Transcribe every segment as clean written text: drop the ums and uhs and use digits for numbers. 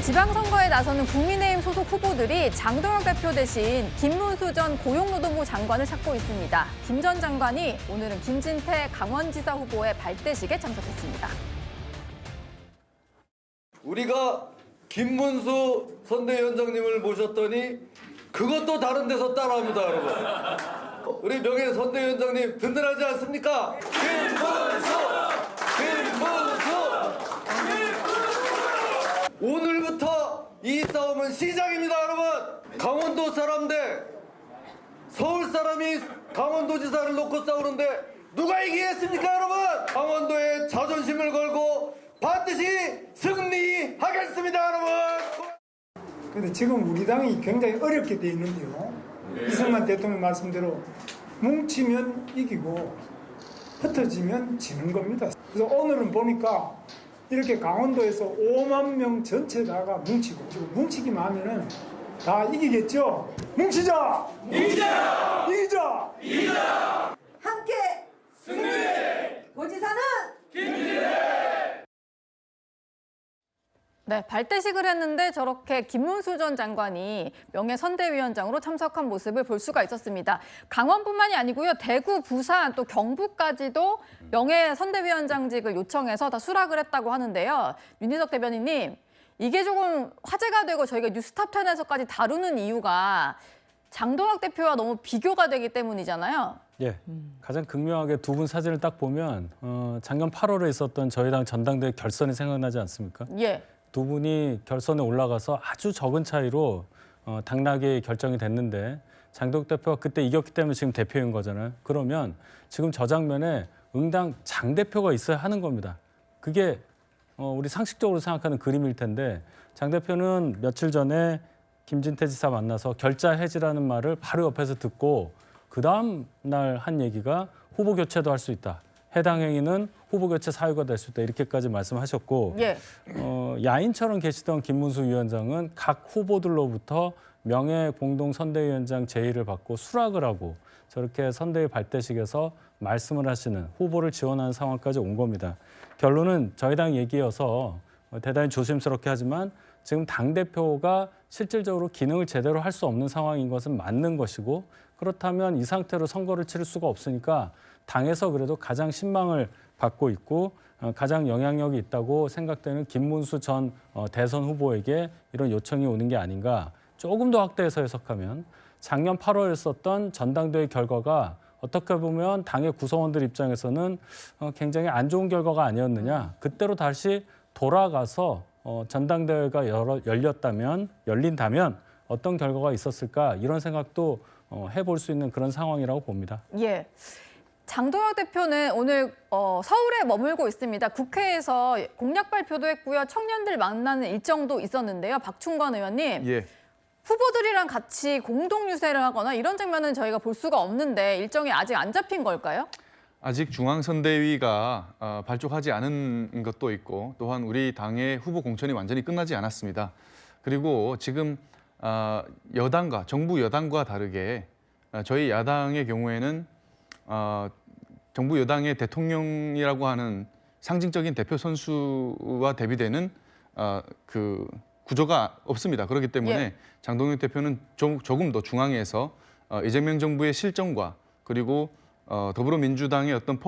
지방선거에 나서는 국민의힘 소속 후보들이 장동혁 대표 대신 김문수 전 고용노동부 장관을 찾고 있습니다. 김 전 장관이 오늘은 김진태 강원지사 후보의 발대식에 참석했습니다. 우리가 김문수 선대위원장님을 모셨더니 그것도 다른 데서 따라합니다, 여러분. 우리 명예 선대위원장님 든든하지 않습니까? 김문수! 오늘부터 이 싸움은 시작입니다, 여러분. 강원도 사람 대 서울 사람이 강원도지사를 놓고 싸우는데 누가 이기겠습니까, 여러분? 강원도의 자존심을 걸고 반드시 승리하겠습니다, 여러분. 근데 지금 우리 당이 굉장히 어렵게 돼 있는데요. 이승만 대통령 말씀대로 뭉치면 이기고 흩어지면 지는 겁니다. 그래서 오늘은 보니까 이렇게 강원도에서 5만 명 전체 다가 뭉치고, 지금 뭉치기만 하면은 다 이기겠죠? 뭉치자! 이기자! 이기자! 이기자! 함께 승리! 도지사는 네, 발대식을 했는데 저렇게 김문수 전 장관이 명예선대위원장으로 참석한 모습을 볼 수가 있었습니다. 강원뿐만이 아니고요. 대구, 부산, 또 경북까지도 명예선대위원장직을 요청해서 다 수락을 했다고 하는데요. 윤희석 대변인님, 이게 조금 화제가 되고 저희가 뉴스탑10에서까지 다루는 이유가 장동혁 대표와 너무 비교가 되기 때문이잖아요. 예, 가장 극명하게 두 분 사진을 딱 보면 작년 8월에 있었던 저희 당 전당대회 결선이 생각나지 않습니까? 예. 두 분이 결선에 올라가서 아주 적은 차이로 당락이 결정이 됐는데 장동혁 대표가 그때 이겼기 때문에 지금 대표인 거잖아요. 그러면 지금 저 장면에 응당 장 대표가 있어야 하는 겁니다. 그게 우리 상식적으로 생각하는 그림일 텐데 장 대표는 며칠 전에 김진태 지사 만나서 결자 해지라는 말을 바로 옆에서 듣고 그 다음 날 한 얘기가 후보 교체도 할 수 있다. 해당 행위는 후보 교체 사유가 될 수 있다. 이렇게까지 말씀하셨고 예. 야인처럼 계시던 김문수 위원장은 각 후보들로부터 명예 공동 선대위원장 제의를 받고 수락을 하고 저렇게 선대위 발대식에서 말씀을 하시는 후보를 지원하는 상황까지 온 겁니다. 결론은 저희 당 얘기여서 대단히 조심스럽게 하지만 지금 당대표가 실질적으로 기능을 제대로 할 수 없는 상황인 것은 맞는 것이고 그렇다면 이 상태로 선거를 치를 수가 없으니까 당에서 그래도 가장 신망을 받고 있고 가장 영향력이 있다고 생각되는 김문수 전 대선 후보에게 이런 요청이 오는 게 아닌가. 조금 더 확대해서 해석하면 작년 8월에 썼던 전당대회 결과가 어떻게 보면 당의 구성원들 입장에서는 굉장히 안 좋은 결과가 아니었느냐. 그때로 다시 돌아가서 전당대회가 열린다면 어떤 결과가 있었을까 이런 생각도 해볼 수 있는 그런 상황이라고 봅니다. 예. 장동혁 대표는 오늘 서울에 머물고 있습니다. 국회에서 공약 발표도 했고요. 청년들 만나는 일정도 있었는데요. 박충건 의원님. 예. 후보들이랑 같이 공동 유세를 하거나 이런 장면은 저희가 볼 수가 없는데 일정이 아직 안 잡힌 걸까요? 아직 중앙선대위가 발족하지 않은 것도 있고 또한 우리 당의 후보 공천이 완전히 끝나지 않았습니다. 그리고 지금 여당과 정부 여당과 다르게 저희 야당의 경우에는 정부 여당의 대통령이라고 하는 상징적인 대표 선수와 대비되는 그 구조가 없습니다. 그렇기 때문에 예. 장동혁 대표는 조금 더 중앙에서 이재명 정부의 실정과 그리고 더불어민주당의 어떤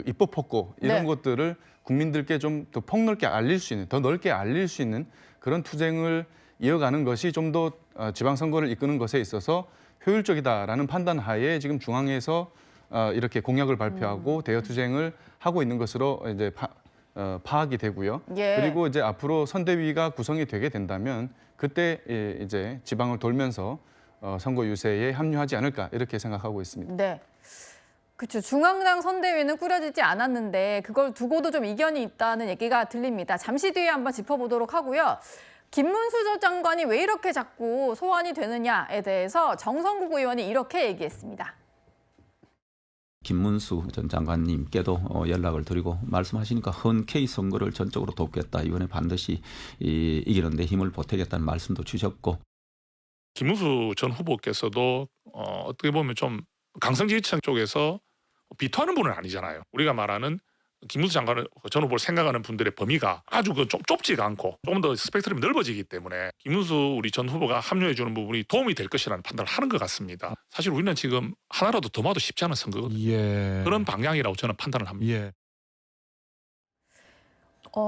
입법 폭고 이런 네. 것들을 국민들께 좀 더 폭넓게 알릴 수 있는, 더 넓게 알릴 수 있는 그런 투쟁을 이어가는 것이 좀 더 지방선거를 이끄는 것에 있어서 효율적이다라는 판단 하에 지금 중앙에서 이렇게 공약을 발표하고 대여 투쟁을 하고 있는 것으로 이제 파악이 되고요. 예. 그리고 이제 앞으로 선대위가 구성이 되게 된다면 그때 이제 지방을 돌면서 선거 유세에 합류하지 않을까 이렇게 생각하고 있습니다. 네. 그렇죠. 중앙당 선대위는 꾸려지지 않았는데 그걸 두고도 좀 이견이 있다는 얘기가 들립니다. 잠시 뒤에 한번 짚어보도록 하고요. 김문수 전 장관이 왜 이렇게 자꾸 소환이 되느냐에 대해서 정성국 의원이 이렇게 얘기했습니다. 김문수 전 장관님께도 연락을 드리고 말씀하시니까 흔쾌히 선거를 전적으로 돕겠다. 이번에 반드시 이기는 데 힘을 보태겠다는 말씀도 주셨고. 김문수 전 후보께서도 어떻게 보면 좀 강성지지층 쪽에서 비토하는 분은 아니잖아요. 우리가 말하는 김문수 장관을 전 후보를 생각하는 분들의 범위가 아주 좀 좁지가 않고 조금 더 스펙트럼이 넓어지기 때문에 김문수 우리 전 후보가 합류해 주는 부분이 도움이 될 것이라는 판단을 하는 것 같습니다. 사실 우리는 지금 하나라도 더 봐도 쉽지 않은 선거거든요. 그런 방향이라고 저는 판단을 합니다.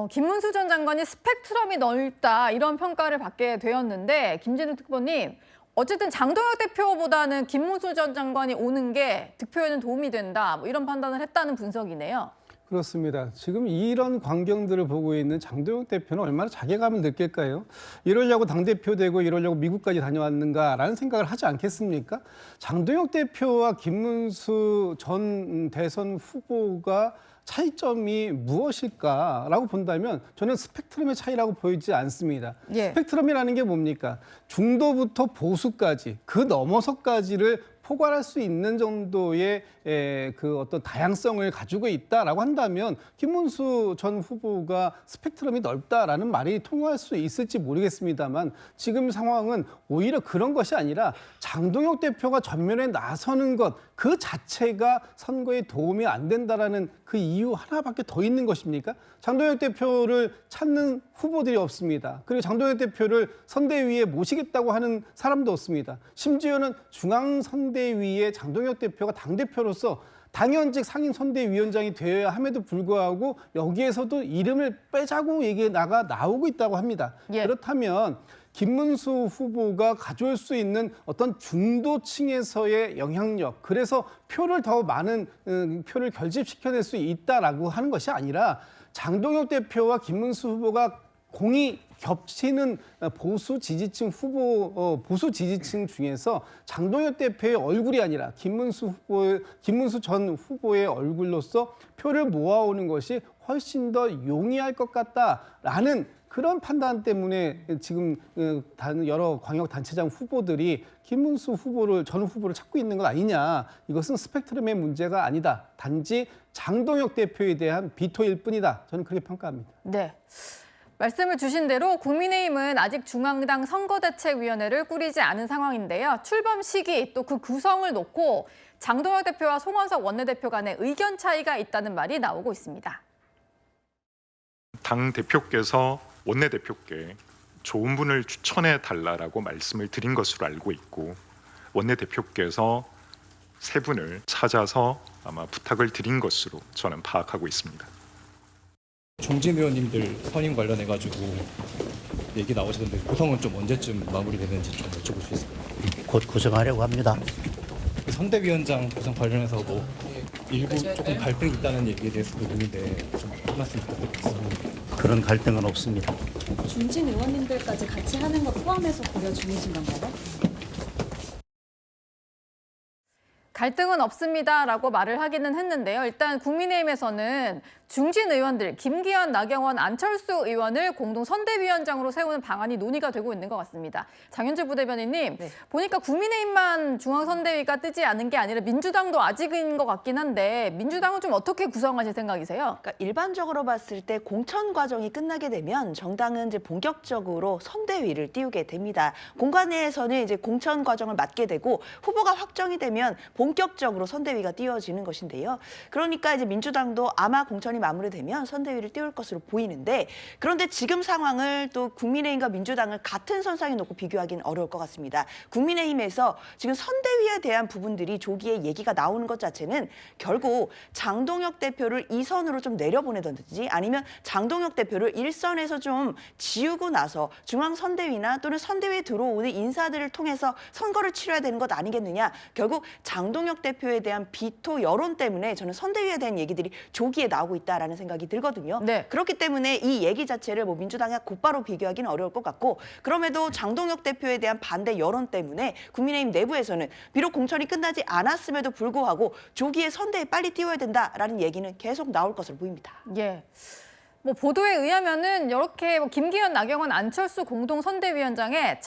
김문수 전 장관이 스펙트럼이 넓다 이런 평가를 받게 되었는데 김진우 특보님 어쨌든 장동혁 대표보다는 김문수 전 장관이 오는 게 득표에는 도움이 된다 뭐 이런 판단을 했다는 분석이네요. 그렇습니다. 지금 이런 광경들을 보고 있는 장동혁 대표는 얼마나 자괴감을 느낄까요? 이러려고 당대표 되고 이러려고 미국까지 다녀왔는가라는 생각을 하지 않겠습니까? 장동혁 대표와 김문수 전 대선 후보가 차이점이 무엇일까라고 본다면 저는 스펙트럼의 차이라고 보이지 않습니다. 스펙트럼이라는 게 뭡니까? 중도부터 보수까지 그 넘어서까지를 포괄할 수 있는 정도의 그 어떤 다양성을 가지고 있다라고 한다면 김문수 전 후보가 스펙트럼이 넓다라는 말이 통할 수 있을지 모르겠습니다만 지금 상황은 오히려 그런 것이 아니라 장동혁 대표가 전면에 나서는 것 그 자체가 선거에 도움이 안 된다라는 그 이유 하나밖에 더 있는 것입니까? 장동혁 대표를 찾는 후보들이 없습니다. 그리고 장동혁 대표를 선대위에 모시겠다고 하는 사람도 없습니다. 심지어는 중앙선대위에 장동혁 대표가 당대표로서 당연직 상임선대위원장이 되어야 함에도 불구하고 여기에서도 이름을 빼자고 얘기가 나오고 있다고 합니다. 그렇다면 김문수 후보가 가져올 수 있는 어떤 중도층에서의 영향력, 그래서 표를 더 많은 표를 결집시켜낼 수 있다라고 하는 것이 아니라 장동혁 대표와 김문수 후보가 공이 겹치는 보수 지지층 중에서 장동혁 대표의 얼굴이 아니라 김문수 전 후보의 얼굴로서 표를 모아오는 것이 훨씬 더 용이할 것 같다라는 그런 판단 때문에 지금 여러 광역단체장 후보들이 김문수 전 후보를 찾고 있는 것 아니냐. 이것은 스펙트럼의 문제가 아니다. 단지 장동혁 대표에 대한 비토일 뿐이다. 저는 그렇게 평가합니다. 네. 말씀을 주신 대로 국민의힘은 아직 중앙당 선거대책위원회를 꾸리지 않은 상황인데요. 출범 시기 또 그 구성을 놓고 장동혁 대표와 송원석 원내대표 간의 의견 차이가 있다는 말이 나오고 있습니다. 당 대표께서 원내대표께 좋은 분을 추천해 달라라고 말씀을 드린 것으로 알고 있고 원내대표께서 세 분을 찾아서 아마 부탁을 드린 것으로 저는 파악하고 있습니다. 중진 의원님들 선임 관련해가지고 얘기 나오시던데 구성은 좀 언제쯤 마무리되는지 좀 여쭤볼 수 있을까요? 곧 구성하려고 합니다. 선대위원장 구성 관련해서 뭐 일부 조금 갈등이 있다는 얘기에 대해서도 있는데 좀 말씀 부탁드리겠습니다. 그런 갈등은 없습니다. 중진 의원님들까지 같이 하는 것 포함해서 고려 중이신 건가요? 갈등은 없습니다라고 말을 하기는 했는데요. 일단 국민의힘에서는 중진 의원들 김기현, 나경원, 안철수 의원을 공동 선대위원장으로 세우는 방안이 논의가 되고 있는 것 같습니다. 장윤주 부대변인님, 보니까 국민의힘만 중앙선대위가 뜨지 않은 게 아니라 민주당도 아직인 것 같긴 한데 민주당은 좀 어떻게 구성하실 생각이세요? 그러니까 일반적으로 봤을 때 공천 과정이 끝나게 되면 정당은 이제 본격적으로 선대위를 띄우게 됩니다. 공관위에서는 이제 공천 과정을 맡게 되고 후보가 확정이 되면 본격적으로 선대위가 띄워지는 것인데요. 그러니까 이제 민주당도 아마 공천이 마무리되면 선대위를 띄울 것으로 보이는데 그런데 지금 상황을 또 국민의힘과 민주당을 같은 선상에 놓고 비교하기는 어려울 것 같습니다. 국민의힘에서 지금 선대위에 대한 부분들이 조기에 얘기가 나오는 것 자체는 결국 장동혁 대표를 2선으로 좀 내려보내든지 아니면 장동혁 대표를 1선에서 좀 지우고 나서 중앙선대위나 또는 선대위에 들어오는 인사들을 통해서 선거를 치러야 되는 것 아니겠느냐. 결국 장동혁 대표에 대한 비토 여론 때문에 저는 선대위에 대한 얘기들이 조기에 나오고 있다라는 생각이 들거든요. 그렇기 때문에 이 얘기 자체를 뭐 민주당과 곧바로 비교하기는 어려울 것 같고 그럼에도 장동혁 대표에 대한 반대 여론 때문에 국민의힘 내부에서는 비록 공천이 끝나지 않았음에도 불구하고 조기에 선대에 빨리 띄워야 된다라는 얘기는 계속 나올 것으로 보입니다. 뭐 보도에 의하면은 이렇게 김기현, 나경원, 안철수 공동 선대위원장에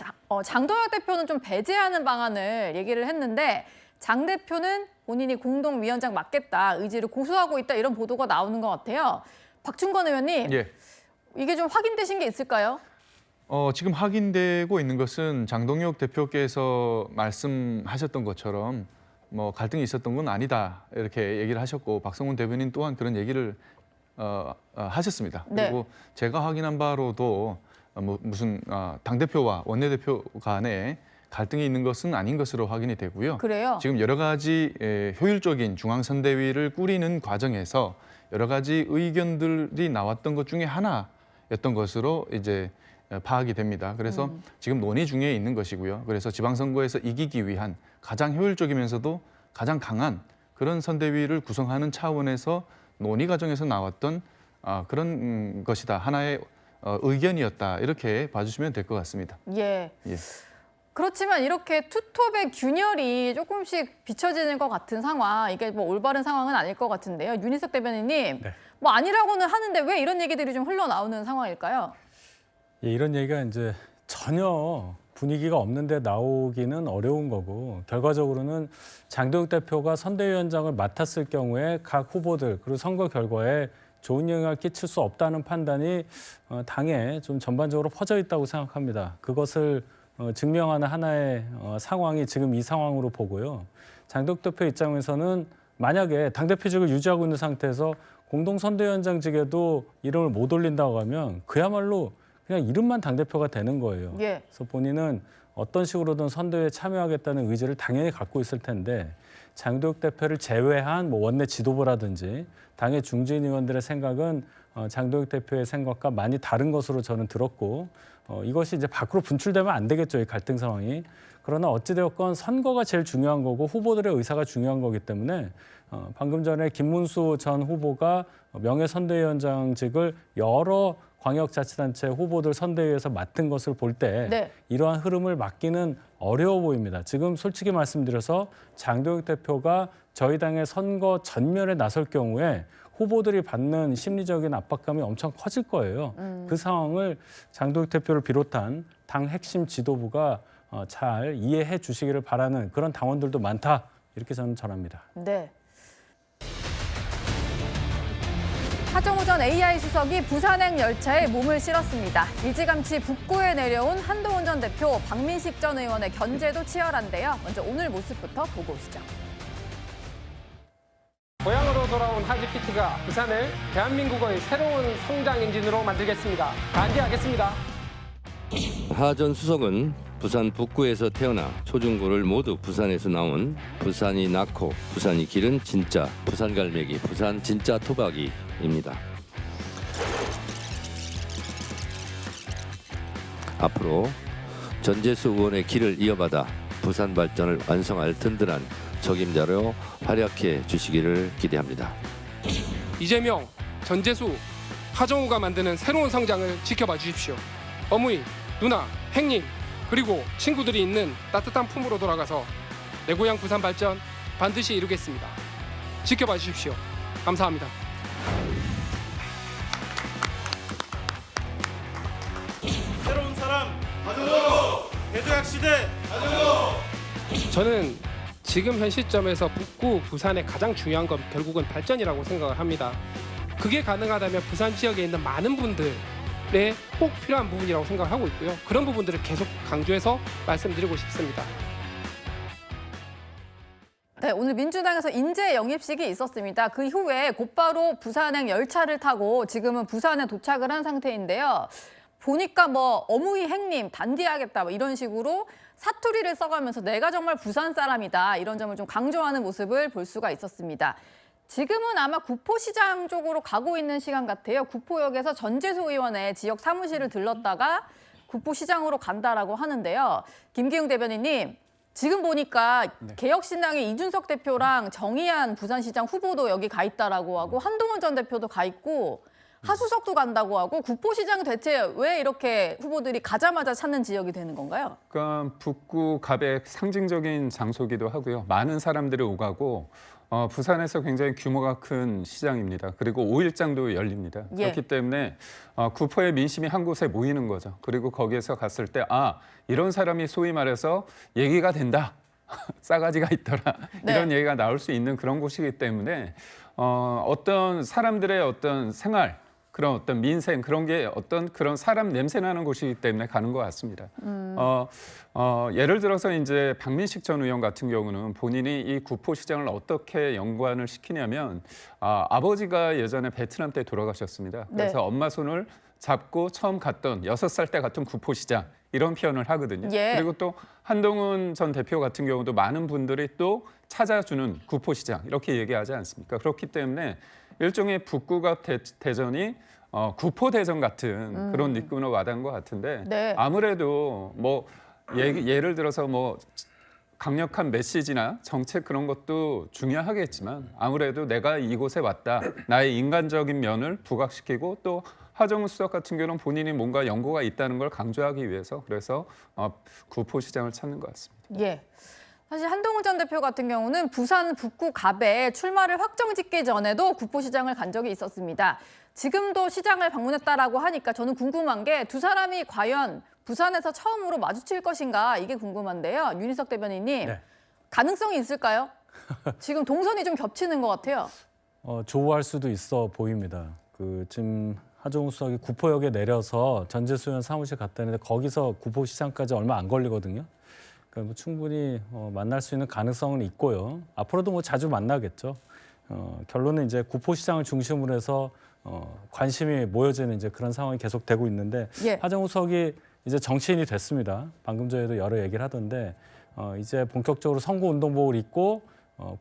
장동혁 대표는 좀 배제하는 방안을 얘기를 했는데 장 대표는 본인이 공동위원장 맡겠다 의지를 고수하고 있다 이런 보도가 나오는 것 같아요. 박충건 의원님, 이게 좀 확인되신 게 있을까요? 지금 확인되고 있는 것은 장동혁 대표께서 말씀하셨던 것처럼 뭐 갈등이 있었던 건 아니다 이렇게 얘기를 하셨고 박성훈 대변인 또한 그런 얘기를 하셨습니다. 네. 그리고 제가 확인한 바로도 무슨 당대표와 원내대표 간에 갈등이 있는 것은 아닌 것으로 확인이 되고요. 그래요? 지금 여러 가지 효율적인 중앙선대위를 꾸리는 과정에서 여러 가지 의견들이 나왔던 것 중에 하나였던 것으로 이제 파악이 됩니다. 그래서 지금 논의 중에 있는 것이고요. 그래서 지방선거에서 이기기 위한 가장 효율적이면서도 가장 강한 그런 선대위를 구성하는 차원에서 논의 과정에서 나왔던 그런 것이다. 하나의 의견이었다. 이렇게 봐주시면 될 것 같습니다. 예. 예. 그렇지만 이렇게 투톱의 균열이 조금씩 비춰지는 것 같은 상황, 이게 뭐 올바른 상황은 아닐 것 같은데요. 윤희석 대변인님, 네. 뭐 아니라고는 하는데 왜 이런 얘기들이 좀 흘러나오는 상황일까요? 예, 이런 얘기가 이제 전혀 분위기가 없는데 나오기는 어려운 거고, 결과적으로는 장도혁 대표가 선대위원장을 맡았을 경우에 각 후보들 그리고 선거 결과에 좋은 영향을 끼칠 수 없다는 판단이 당에 좀 전반적으로 퍼져 있다고 생각합니다. 그것을 증명하는 하나의 상황이 지금 이 상황으로 보고요. 장도혁 대표 입장에서는 만약에 당대표직을 유지하고 있는 상태에서 공동선대위원장직에도 이름을 못 올린다고 하면 그야말로 그냥 이름만 당대표가 되는 거예요. 예. 그래서 본인은 어떤 식으로든 선대위에 참여하겠다는 의지를 당연히 갖고 있을 텐데 장도혁 대표를 제외한 뭐 원내 지도부라든지 당의 중진 의원들의 생각은 장도혁 대표의 생각과 많이 다른 것으로 저는 들었고 이것이 이제 밖으로 분출되면 안 되겠죠, 이 갈등 상황이. 그러나 어찌되었건 선거가 제일 중요한 거고 후보들의 의사가 중요한 거기 때문에 방금 전에 김문수 전 후보가 명예선대위원장직을 여러 광역자치단체 후보들 선대위에서 맡은 것을 볼 때 네. 이러한 흐름을 막기는 어려워 보입니다. 지금 솔직히 말씀드려서 장도혁 대표가 저희 당의 선거 전면에 나설 경우에 후보들이 받는 심리적인 압박감이 엄청 커질 거예요. 그 상황을 장도혁 대표를 비롯한 당 핵심 지도부가 잘 이해해 주시기를 바라는 그런 당원들도 많다. 이렇게 저는 전합니다. 네. 하정우 전 AI 수석이 부산행 열차에 몸을 실었습니다. 일찌감치 북구에 내려온 한동훈 전 대표, 박민식 전 의원의 견제도 치열한데요. 먼저 오늘 모습부터 보고 오시죠. 고향으로 돌아온 하지피티가 부산을 대한민국의 새로운 성장 엔진으로 만들겠습니다. 반대하겠습니다. 하 전 수석은 부산 북구에서 태어나 초중고를 모두 부산에서 나온 부산이 낳고 부산이 기른 진짜 부산갈매기 부산 진짜 토박이입니다. 앞으로 전재수 의원의 길을 이어받아 부산 발전을 완성할 든든한 적임자로 활약해 주시기를 기대합니다. 이재명, 전재수, 하정우가 만드는 새로운 성장을 지켜봐 주십시오. 어머니, 누나, 행님, 그리고 친구들이 있는 따뜻한 품으로 돌아가서 내 고향 부산 발전 반드시 이루겠습니다. 지켜봐 주십시오. 감사합니다. 새로운 사람 하정우, 대도약 시대 하정우. 저는 지금 현 시점에서 북구 부산의 가장 중요한 건 결국은 발전이라고 생각을 합니다. 그게 가능하다면 부산 지역에 있는 많은 분들의 꼭 필요한 부분이라고 생각하고 있고요. 그런 부분들을 계속 강조해서 말씀드리고 싶습니다. 네, 오늘 민주당에서 인재 영입식이 있었습니다. 그 이후에 곧바로 부산행 열차를 타고 지금은 부산에 도착을 한 상태인데요. 보니까 뭐 어무이 행님 단디하겠다 뭐 이런 식으로 사투리를 써가면서 내가 정말 부산 사람이다 이런 점을 좀 강조하는 모습을 볼 수가 있었습니다. 지금은 아마 구포시장 쪽으로 가고 있는 시간 같아요. 구포역에서 전재수 의원의 지역 사무실을 들렀다가 구포시장으로 간다라고 하는데요. 김기웅 대변인님, 지금 보니까 개혁신당의 이준석 대표랑 정의한 부산시장 후보도 여기 가 있다라고 하고 한동훈 전 대표도 가 있고 하수석도 간다고 하고 구포시장 대체 왜 이렇게 후보들이 가자마자 찾는 지역이 되는 건가요? 그러니까 북구 갑의 상징적인 장소기도 하고요. 많은 사람들이 오가고 부산에서 굉장히 규모가 큰 시장입니다. 그리고 5일장도 열립니다. 예. 그렇기 때문에 구포의 민심이 한 곳에 모이는 거죠. 그리고 거기에서 갔을 때 이런 사람이 소위 말해서 얘기가 된다. 싸가지가 있더라. 네. 이런 얘기가 나올 수 있는 그런 곳이기 때문에 어떤 사람들의 어떤 생활 그런 어떤 민생 그런 게 어떤 그런 사람 냄새 나는 곳이기 때문에 가는 것 같습니다. 예를 들어서 이제 박민식 전 의원 같은 경우는 본인이 이 구포시장을 어떻게 연관을 시키냐면 아버지가 예전에 베트남 때 돌아가셨습니다. 그래서 네. 엄마 손을 잡고 처음 갔던 6살 때 갔던 구포시장 이런 표현을 하거든요. 예. 그리고 또 한동훈 전 대표 같은 경우도 많은 분들이 또 찾아주는 구포시장 이렇게 얘기하지 않습니까? 그렇기 때문에 일종의 북구갑 대전이 구포대전 같은 그런 느낌으로 와닿은 것 같은데 네. 아무래도 뭐 예를 들어서 뭐 강력한 메시지나 정책 그런 것도 중요하겠지만 아무래도 내가 이곳에 왔다 나의 인간적인 면을 부각시키고 또 하정우 수석 같은 경우는 본인이 뭔가 연고가 있다는 걸 강조하기 위해서 그래서 구포시장을 찾는 것 같습니다. 예. 사실 한동훈 전 대표 같은 경우는 부산 북구 갑에 출마를 확정짓기 전에도 구포시장을 간 적이 있었습니다. 지금도 시장을 방문했다라고 하니까 저는 궁금한 게 두 사람이 과연 부산에서 처음으로 마주칠 것인가 이게 궁금한데요. 윤희석 대변인님, 네. 가능성이 있을까요? 지금 동선이 좀 겹치는 것 같아요. 조우할 수도 있어 보입니다. 지금 하정우 수석이 구포역에 내려서 전재수 의원 사무실 갔다는데 거기서 구포시장까지 얼마 안 걸리거든요. 그러니까 뭐 충분히 만날 수 있는 가능성은 있고요. 앞으로도 뭐 자주 만나겠죠. 결론은 이제 구포시장을 중심으로 해서 관심이 모여지는 이제 그런 상황이 계속되고 있는데 예. 하정우 수석이 이제 정치인이 됐습니다. 방금 전에도 여러 얘기를 하던데 이제 본격적으로 선거운동복을 입고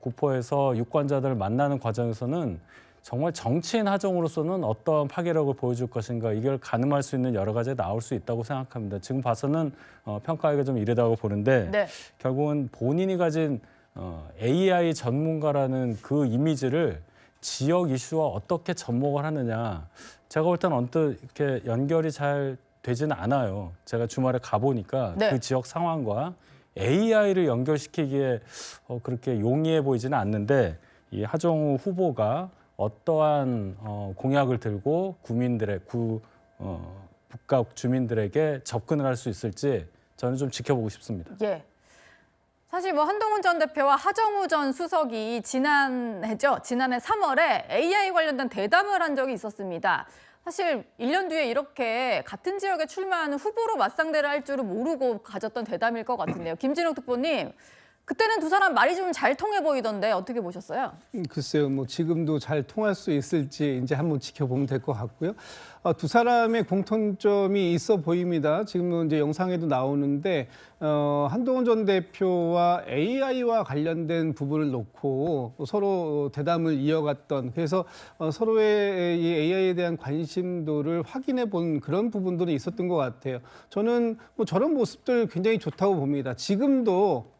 구포에서 유권자들을 만나는 과정에서는 정말 정치인 하정우로서는 어떠한 파괴력을 보여줄 것인가 이걸 가늠할 수 있는 여러 가지 나올 수 있다고 생각합니다. 지금 봐서는 평가하기가 좀 이르다고 보는데 네. 결국은 본인이 가진 AI 전문가라는 그 이미지를 지역 이슈와 어떻게 접목을 하느냐 제가 볼 때는 언뜻 이렇게 연결이 잘 되지는 않아요. 제가 주말에 가보니까 네. 그 지역 상황과 AI를 연결시키기에 그렇게 용이해 보이지는 않는데 이 하정우 후보가 어떠한 공약을 들고 북각 주민들에게 접근을 할 수 있을지 저는 좀 지켜보고 싶습니다. 예. 사실 뭐 한동훈 전 대표와 하정우 전 수석이 지난해 3월에 AI 관련된 대담을 한 적이 있었습니다. 사실 1년 뒤에 이렇게 같은 지역에 출마하는 후보로 맞상대를 할 줄은 모르고 가졌던 대담일 것 같은데요. 김진욱 특보님, 그때는 두 사람 말이 좀 잘 통해 보이던데 어떻게 보셨어요? 글쎄요, 뭐 지금도 잘 통할 수 있을지 이제 한번 지켜보면 될 것 같고요. 두 사람의 공통점이 있어 보입니다. 지금은 이제 영상에도 나오는데 한동훈 전 대표와 AI와 관련된 부분을 놓고 서로 대담을 이어갔던 그래서 서로의 이 AI에 대한 관심도를 확인해 본 그런 부분들이 있었던 것 같아요. 저는 뭐 저런 모습들 굉장히 좋다고 봅니다. 지금도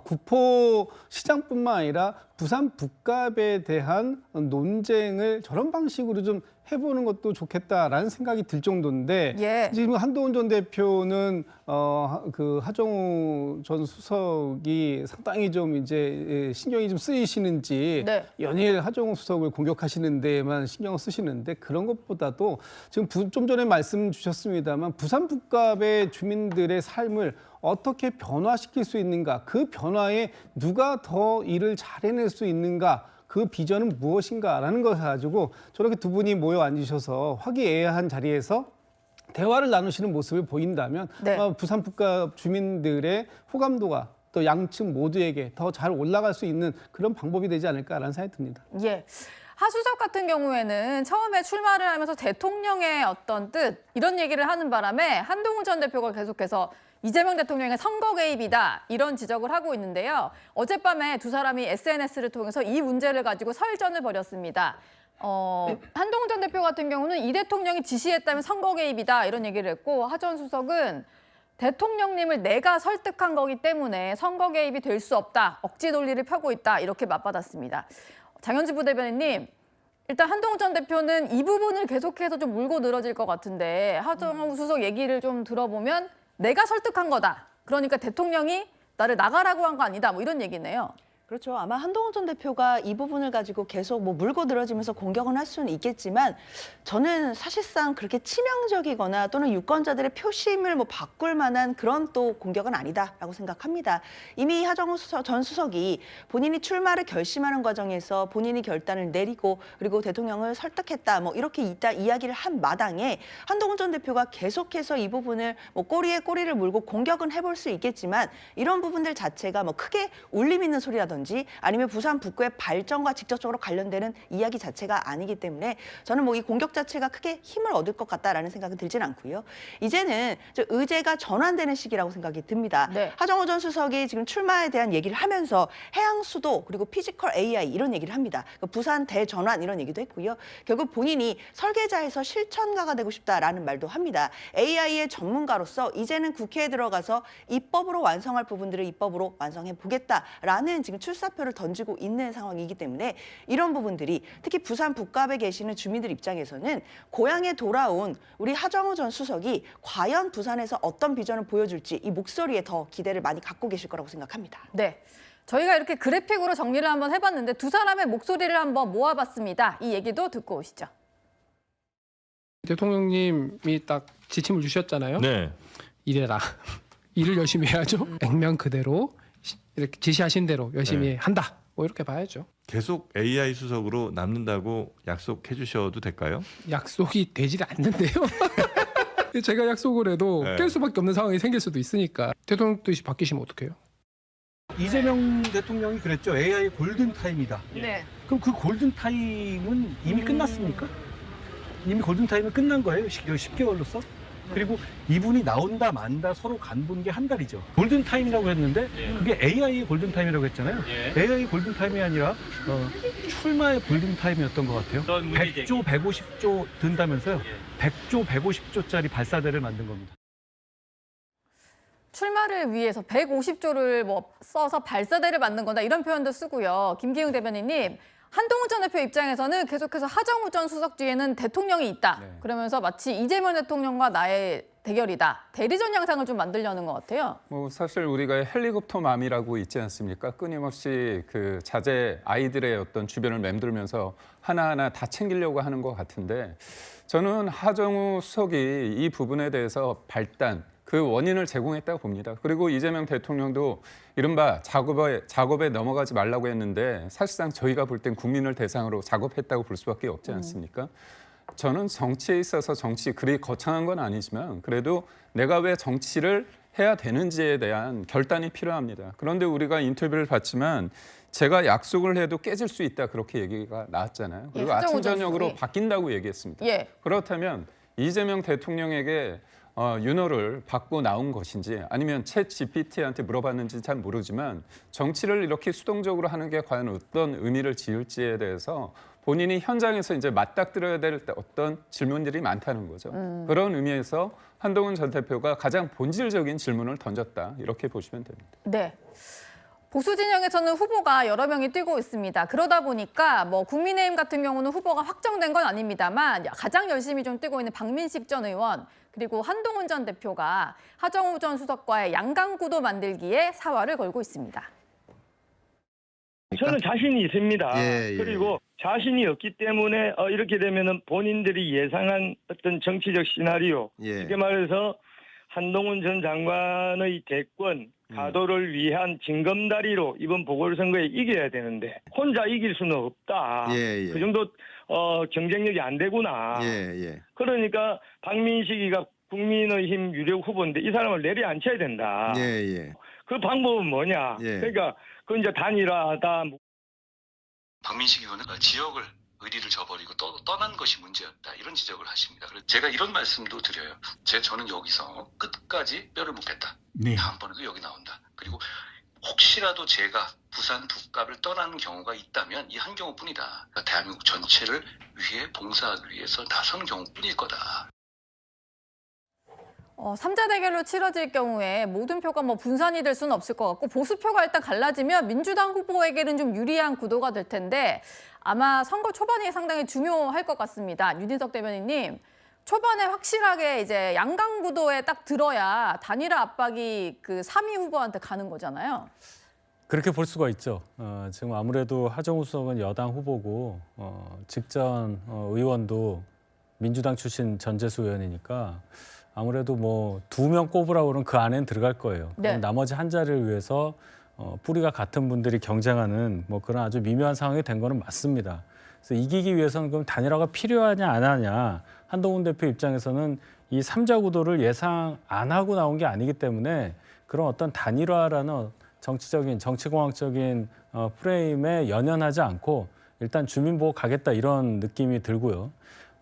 구포 시장뿐만 아니라 부산 북갑에 대한 논쟁을 저런 방식으로 좀 해보는 것도 좋겠다라는 생각이 들 정도인데 예. 지금 한동훈 전 대표는 그 하정우 전 수석이 상당히 좀 이제 신경이 좀 쓰이시는지 네. 연일 하정우 수석을 공격하시는 데에만 신경을 쓰시는데 그런 것보다도 지금 좀 전에 말씀 주셨습니다만 부산 북갑의 주민들의 삶을 어떻게 변화시킬 수 있는가, 그 변화에 누가 더 일을 잘 해낼 수 있는가, 그 비전은 무엇인가라는 것을 가지고 저렇게 두 분이 모여 앉으셔서 화기애애한 자리에서 대화를 나누시는 모습을 보인다면 네. 부산 북갑 주민들의 호감도가 또 양측 모두에게 더 잘 올라갈 수 있는 그런 방법이 되지 않을까라는 생각이 듭니다. 예. 하 수석 같은 경우에는 처음에 출마를 하면서 대통령의 어떤 뜻 이런 얘기를 하는 바람에 한동훈 전 대표가 계속해서 이재명 대통령의 선거 개입이다 이런 지적을 하고 있는데요. 어젯밤에 두 사람이 SNS를 통해서 이 문제를 가지고 설전을 벌였습니다. 한동훈 전 대표 같은 경우는 이 대통령이 지시했다면 선거 개입이다 이런 얘기를 했고 하 전 수석은 대통령님을 내가 설득한 거기 때문에 선거 개입이 될 수 없다. 억지 논리를 펴고 있다. 이렇게 맞받았습니다. 장현지 부대변인님, 일단 한동훈 전 대표는 이 부분을 계속해서 좀 물고 늘어질 것 같은데 하정우 수석 얘기를 좀 들어보면 내가 설득한 거다. 그러니까 대통령이 나를 나가라고 한 거 아니다. 뭐 이런 얘기네요. 그렇죠. 아마 한동훈 전 대표가 이 부분을 가지고 계속 뭐 물고 늘어지면서 공격은 할 수는 있겠지만 저는 사실상 그렇게 치명적이거나 또는 유권자들의 표심을 뭐 바꿀 만한 그런 또 공격은 아니다라고 생각합니다. 이미 하정우 전 수석이 본인이 출마를 결심하는 과정에서 본인이 결단을 내리고 그리고 대통령을 설득했다 뭐 이렇게 이야기를 한 마당에 한동훈 전 대표가 계속해서 이 부분을 뭐 꼬리에 꼬리를 물고 공격은 해볼 수 있겠지만 이런 부분들 자체가 뭐 크게 울림 있는 소리라든지 아니면 부산 북구의 발전과 직접적으로 관련되는 이야기 자체가 아니기 때문에 저는 뭐 이 공격 자체가 크게 힘을 얻을 것 같다라는 생각은 들진 않고요. 이제는 의제가 전환되는 시기라고 생각이 듭니다. 네. 하정우 전 수석이 지금 출마에 대한 얘기를 하면서 해양 수도 그리고 피지컬 AI 이런 얘기를 합니다. 부산 대전환 이런 얘기도 했고요. 결국 본인이 설계자에서 실천가가 되고 싶다라는 말도 합니다. AI의 전문가로서 이제는 국회에 들어가서 입법으로 완성할 부분들을 입법으로 완성해 보겠다라는 지금 출사표를 던지고 있는 상황이기 때문에 이런 부분들이 특히 부산 북갑에 계시는 주민들 입장에서는 고향에 돌아온 우리 하정우 전 수석이 과연 부산에서 어떤 비전을 보여줄지 이 목소리에 더 기대를 많이 갖고 계실 거라고 생각합니다. 네. 저희가 이렇게 그래픽으로 정리를 한번 해봤는데 두 사람의 목소리를 한번 모아봤습니다. 이 얘기도 듣고 오시죠. 대통령님이 딱 지침을 주셨잖아요. 네. 이래라. 일을 열심히 해야죠. 액면 그대로 이렇게 지시하신 대로 열심히 네. 한다. 뭐 이렇게 봐야죠. 계속 AI 수석으로 남는다고 약속해 주셔도 될까요? 약속이 되질 않는데요. 제가 약속을 해도 네. 깰 수밖에 없는 상황이 생길 수도 있으니까 대통령 뜻이 바뀌시면 어떡해요? 이재명 대통령이 그랬죠. AI 골든 타임이다. 네. 그럼 그 골든 타임은 이미 끝났습니까? 이미 골든 타임은 끝난 거예요. 10개월로서. 그리고 이분이 나온다 만다 서로 간본 게 한 달이죠. 골든 타임이라고 했는데 그게 AI의 골든 타임이라고 했잖아요. AI 골든 타임이 아니라 출마의 골든 타임이었던 것 같아요. 100조 150조 든다면서요. 100조 150조짜리 발사대를 만든 겁니다. 출마를 위해서 150조를 뭐 써서 발사대를 만든 거다 이런 표현도 쓰고요. 김기웅 대변인님, 한동훈 전 대표 입장에서는 계속해서 하정우 전 수석 뒤에는 대통령이 있다. 네. 그러면서 마치 이재명 대통령과 나의 대결이다. 대리전 양상을 좀 만들려는 것 같아요. 뭐 사실 우리가 헬리콥터맘이라고 있지 않습니까? 끊임없이 그 자제 아이들의 어떤 주변을 맴돌면서 하나하나 다 챙기려고 하는 것 같은데 저는 하정우 수석이 이 부분에 대해서 발단, 그 원인을 제공했다고 봅니다. 그리고 이재명 대통령도 이른바 작업에 넘어가지 말라고 했는데 사실상 저희가 볼 땐 국민을 대상으로 작업했다고 볼 수밖에 없지 않습니까? 저는 정치에 있어서 정치 그리 거창한 건 아니지만 그래도 내가 왜 정치를 해야 되는지에 대한 결단이 필요합니다. 그런데 우리가 인터뷰를 봤지만 제가 약속을 해도 깨질 수 있다 그렇게 얘기가 나왔잖아요. 그리고 아침 저녁으로 바뀐다고 얘기했습니다. 예. 그렇다면 이재명 대통령에게 윤호를 받고 나온 것인지 아니면 챗 GPT한테 물어봤는지 잘 모르지만 정치를 이렇게 수동적으로 하는 게 과연 어떤 의미를 지을지에 대해서 본인이 현장에서 이제 맞닥뜨려야 될 어떤 질문들이 많다는 거죠. 그런 의미에서 한동훈 전 대표가 가장 본질적인 질문을 던졌다 이렇게 보시면 됩니다. 네. 보수 진영에서는 후보가 여러 명이 뛰고 있습니다. 그러다 보니까 뭐 국민의힘 같은 경우는 후보가 확정된 건 아닙니다만 가장 열심히 좀 뛰고 있는 박민식 전 의원 그리고 한동훈 전 대표가 하정우 전 수석과의 양강구도 만들기에 사활을 걸고 있습니다. 저는 자신이 있습니다. 예. 그리고 자신이 없기 때문에 이렇게 되면은 본인들이 예상한 어떤 정치적 시나리오, 쉽게 말해서 한동훈 전 장관의 대권 가도를 위한 징검다리로 이번 보궐선거에 이겨야 되는데 혼자 이길 수는 없다. 그 정도 경쟁력이 안 되구나. 그러니까 박민식이가 국민의힘 유력 후보인데 이 사람을 내려앉혀야 된다. 그 방법은 뭐냐? 그러니까 그 이제 단일화하다. 박민식 의원은 지역을 의리를 저버리고 떠난 것이 문제였다 이런 지적을 하십니다. 그래서 제가 이런 말씀도 드려요. 저는 여기서 끝까지 뼈를 묵겠다. 다음번에도 여기 나온다. 그리고 혹시라도 제가 부산 북갑을 떠나는 경우가 있다면 이 한 경우뿐이다. 그러니까 대한민국 전체를 위해 봉사하기 위해서 나서는 경우뿐일 거다. 3자 대결로 치러질 경우에 모든 표가 뭐 분산이 될 수는 없을 것 같고 보수표가 일단 갈라지면 민주당 후보에게는 좀 유리한 구도가 될 텐데 아마 선거 초반이 상당히 중요할 것 같습니다. 윤인석 대변인님, 초반에 확실하게 이제 양강 구도에 딱 들어야 단일화 압박이 그 3위 후보한테 가는 거잖아요. 그렇게 볼 수가 있죠. 지금 아무래도 하정우 수석은 여당 후보고 직전 의원도 민주당 출신 전재수 의원이니까 아무래도 뭐 2명 꼽으라고 그러면 그 안에는 들어갈 거예요. 네. 그럼 나머지 한 자리를 위해서 뿌리가 같은 분들이 경쟁하는 뭐 그런 아주 미묘한 상황이 된 거는 맞습니다. 그래서 이기기 위해서는 그럼 단일화가 필요하냐 안 하냐. 한동훈 대표 입장에서는 이 3자 구도를 예상 안 하고 나온 게 아니기 때문에 그런 어떤 단일화라는 정치공학적인 프레임에 연연하지 않고 일단 주민 보호 가겠다 이런 느낌이 들고요.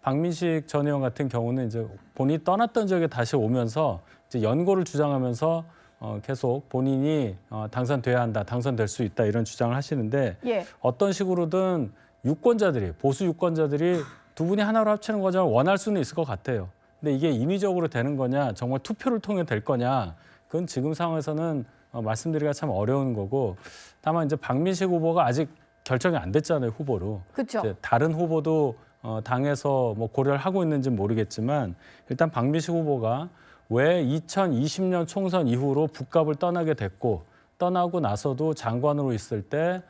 박민식 전 의원 같은 경우는 이제 본인이 떠났던 지역에 다시 오면서 이제 연고를 주장하면서 계속 본인이 당선돼야 한다, 당선될 수 있다 이런 주장을 하시는데 예. 어떤 식으로든 유권자들이 보수 유권자들이 두 분이 하나로 합치는 과정을 원할 수는 있을 것 같아요. 근데 이게 인위적으로 되는 거냐, 정말 투표를 통해 될 거냐, 그건 지금 상황에서는 말씀드리기가 참 어려운 거고 다만 이제 박민식 후보가 아직 결정이 안 됐잖아요, 후보로. 그렇죠. 다른 후보도 당에서 뭐 고려를 하고 있는지는 모르겠지만 일단 박민식 후보가 왜 2020년 총선 이후로 북갑을 떠나게 됐고 떠나고 나서도 장관으로 있을 때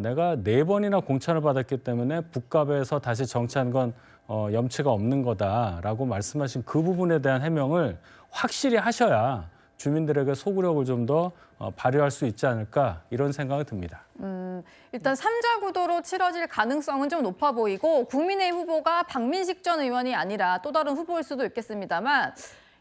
내가 4번이나 공천을 받았기 때문에 북갑에서 다시 정치한 건 염치가 없는 거다라고 말씀하신 그 부분에 대한 해명을 확실히 하셔야 주민들에게 소구력을 좀 더 발휘할 수 있지 않을까 이런 생각이 듭니다. 일단 3자 구도로 치러질 가능성은 좀 높아 보이고 국민의힘 후보가 박민식 전 의원이 아니라 또 다른 후보일 수도 있겠습니다만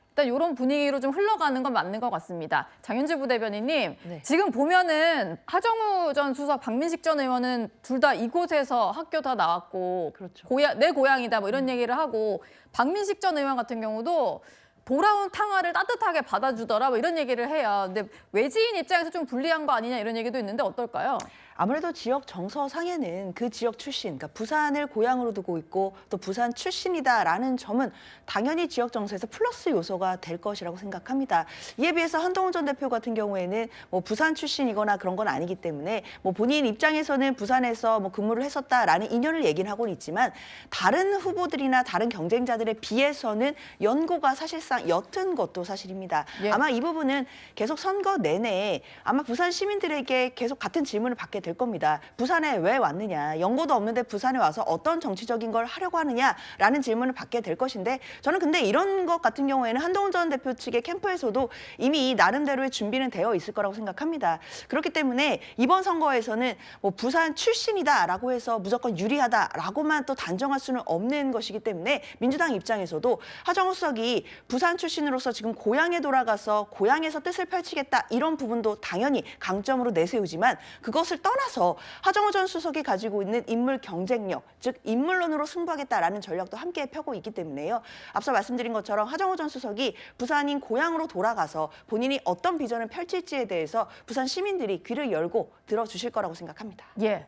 일단 이런 분위기로 좀 흘러가는 건 맞는 것 같습니다. 장윤지 부대변인님, 네. 지금 보면은 하정우 전 수석, 박민식 전 의원은 둘 다 이곳에서 학교 다 나왔고 그렇죠. 내 고향이다 뭐 이런 얘기를 하고 박민식 전 의원 같은 경우도 돌아온 탕화를 따뜻하게 받아주더라 뭐 이런 얘기를 해요. 근데 외지인 입장에서 좀 불리한 거 아니냐 이런 얘기도 있는데 어떨까요? 아무래도 지역 정서상에는 그 지역 출신, 그러니까 부산을 고향으로 두고 있고 또 부산 출신이다라는 점은 당연히 지역 정서에서 플러스 요소가 될 것이라고 생각합니다. 이에 비해서 한동훈 전 대표 같은 경우에는 뭐 부산 출신이거나 그런 건 아니기 때문에 뭐 본인 입장에서는 부산에서 뭐 근무를 했었다라는 인연을 얘기는 하고는 있지만 다른 후보들이나 다른 경쟁자들에 비해서는 연고가 사실상 옅은 것도 사실입니다. 예. 아마 이 부분은 계속 선거 내내 아마 부산 시민들에게 계속 같은 질문을 받게 될 겁니다. 부산에 왜 왔느냐, 연고도 없는데 부산에 와서 어떤 정치적인 걸 하려고 하느냐라는 질문을 받게 될 것인데 저는 근데 이런 것 같은 경우에는 한동훈 전 대표 측의 캠프에서도 이미 나름대로의 준비는 되어 있을 거라고 생각합니다. 그렇기 때문에 이번 선거에서는 뭐 부산 출신이다라고 해서 무조건 유리하다라고만 또 단정할 수는 없는 것이기 때문에 민주당 입장에서도 하정우 수석이 부산 출신으로서 지금 고향에 돌아가서 고향에서 뜻을 펼치겠다 이런 부분도 당연히 강점으로 내세우지만 그것을 떠나서 하정우 전 수석이 가지고 있는 인물 경쟁력, 즉 인물론으로 승부하겠다라는 전략도 함께 펴고 있기 때문에요. 앞서 말씀드린 것처럼 하정우 전 수석이 부산인 고향으로 돌아가서 본인이 어떤 비전을 펼칠지에 대해서 부산 시민들이 귀를 열고 들어주실 거라고 생각합니다. 예.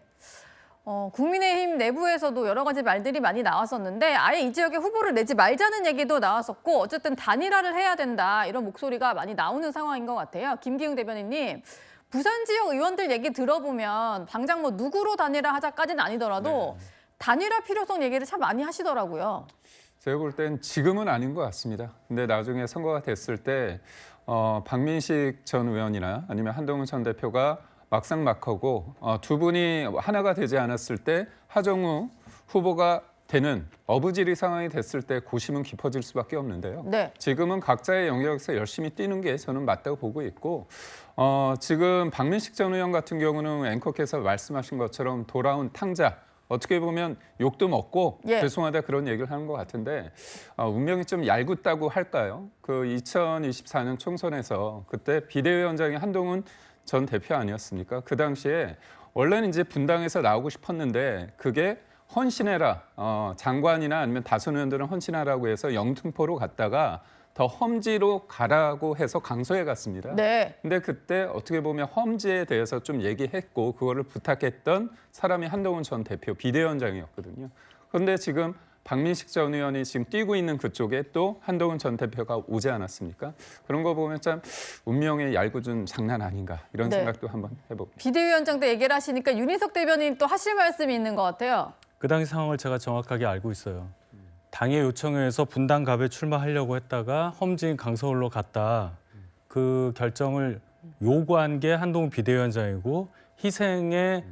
국민의힘 내부에서도 여러 가지 말들이 많이 나왔었는데 아예 이 지역에 후보를 내지 말자는 얘기도 나왔었고 어쨌든 단일화를 해야 된다 이런 목소리가 많이 나오는 상황인 것 같아요. 김기웅 대변인님, 부산 지역 의원들 얘기 들어보면 당장 뭐 누구로 단일화 하자까지는 아니더라도 단일화 필요성 얘기를 참 많이 하시더라고요. 제가 볼 땐 지금은 아닌 것 같습니다. 근데 나중에 선거가 됐을 때 박민식 전 의원이나 아니면 한동훈 전 대표가 막상막하고 두 분이 하나가 되지 않았을 때 하정우 후보가 되는 어부지리 상황이 됐을 때 고심은 깊어질 수밖에 없는데요. 네. 지금은 각자의 영역에서 열심히 뛰는 게 저는 맞다고 보고 있고 지금 박민식 전 의원 같은 경우는 앵커께서 말씀하신 것처럼 돌아온 탕자, 어떻게 보면 욕도 먹고 죄송하다 그런 얘기를 하는 것 같은데 운명이 좀 얄궂다고 할까요? 그 2024년 총선에서 그때 비대위원장이 한동훈 전 대표 아니었습니까? 그 당시에 원래는 이제 분당에서 나오고 싶었는데 그게 헌신해라, 장관이나 아니면 다선 의원들은 헌신하라고 해서 영등포로 갔다가 더 험지로 가라고 해서 강서에 갔습니다. 네. 근데 그때 어떻게 보면 험지에 대해서 좀 얘기했고 그거를 부탁했던 사람이 한동훈 전 대표 비대위원장이었거든요. 그런데 지금 박민식 전 의원이 지금 뛰고 있는 그쪽에 또 한동훈 전 대표가 오지 않았습니까? 그런 거 보면 참 운명의 얄궂은 장난 아닌가 이런 생각도 한번 해봅니다. 비대위원장 때 얘기를 하시니까 윤희석 대변인 또 하실 말씀이 있는 것 같아요. 그 당시 상황을 제가 정확하게 알고 있어요. 당의 요청에 의해서 분당갑에 출마하려고 했다가 험지인 강서울로 갔다. 그 결정을 요구한 게 한동훈 비대위원장이고 희생에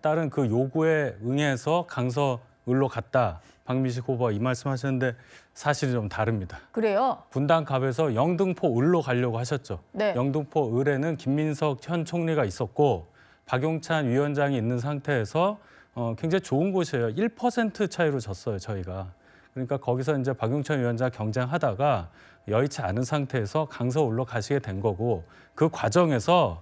따른 그 요구에 응해서 강서을로 갔다. 박민식 후보가 이 말씀하셨는데 사실이 좀 다릅니다. 그래요? 분당갑에서 영등포을로 가려고 하셨죠. 네. 영등포을에는 김민석 현 총리가 있었고 박용찬 위원장이 있는 상태에서 굉장히 좋은 곳이에요. 1% 차이로 졌어요, 저희가. 그러니까 거기서 이제 박용찬 위원장 경쟁하다가 여의치 않은 상태에서 강서을로 가시게 된 거고 그 과정에서